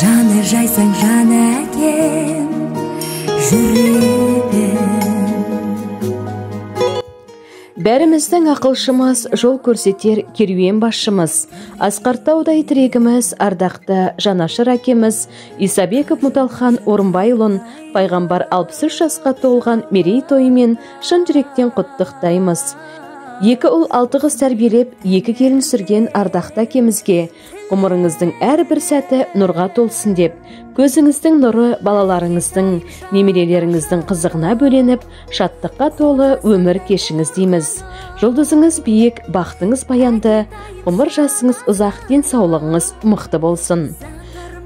Жаны жайсаң жан әкем жүрегім. Бәріміздің ақылшымыз, жол көрсетер керуен басшымыз, Асқартаудай тірегіміз, ардақты Жанашыр әкеміз, Исабеков Мұталхан Орынбайұлын пайғамбар 63 жасқа толған мерейтойымен шын жүректен құттықтаймыз. 2 ұл 6 қыз тәрбиелеп, 2 келін сүрген ардақты әкемізге ғұмырыңыздың әрбір сәті нұрға толсын деп, көзіңіздің нұры балаларыңыздың, немерелеріңіздің қызығына бөленіп, шаттыққа толы өмір кешіңіз дейміз. Жұлдызыңыз биік, бақытыңыз баянды, ғұмыр жасыңыз ұзақ, денсаулығыңыз мықты болсын.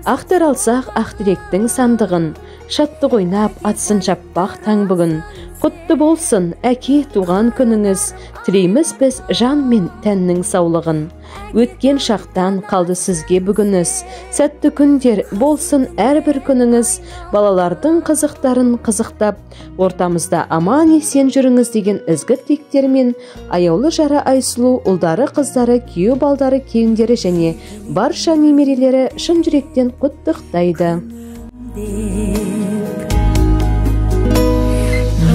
Ақтар алсақ ақтіректің сандығын, шаттық ойнап атсын шаппақ таң бүгін. Құтты болсын әке туған күніңіз, тілейміз біз жан мен тәннің саулығын. Өткен шақтан қалды сізге бүгініз, сәтті күндер болсын әрбір күніңіз. Балалардың қызықтарын қызықтап, ортамызда аман есен жүріңіз деген ізгі тілектермен аяулы жары Айсұлу, ұлдары қыздары, күйеу балдары, келіндері және барша немерелері шын жүректен құттықтайды.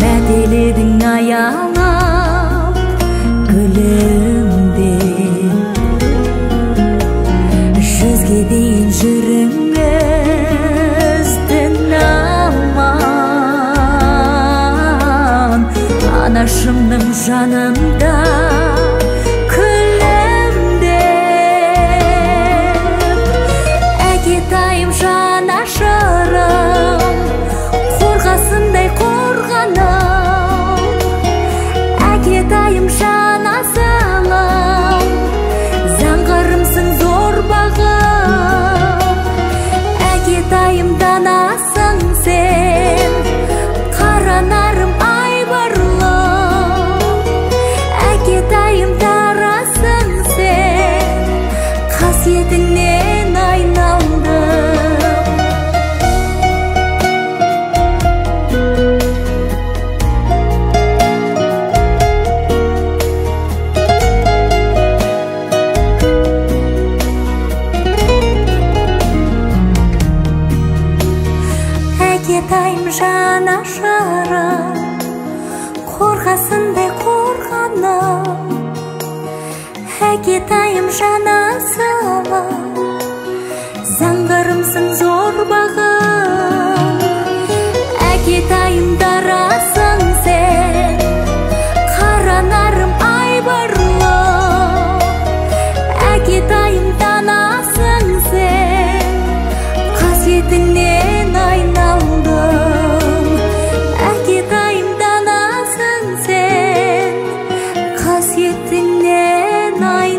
Мәделедің аялап гүлімде, жүзге дейін жүріңіздің аман. Анашымның жанында күлімдеп, әкетайым жанашырым, қорғасындай қорғаным. Әкетайым жан асылым, заңғарымсың зор бағым. Әкетайым данасың сен, қаранарым айбарлым. Әкетайым дарасың сен, қасиетіңнен айналдым. Әкетайым жанашырым, қорғасындай қорғаным. Әкетайым жан асылым, заңғарымсың зор бағым. Әкетайым дарасың сен, қаранарым айбарлым. Әкетайым данасың сен, қасиетіңнен айналдым. Әкетайым данасың сен, қасиетіңнен айналдым.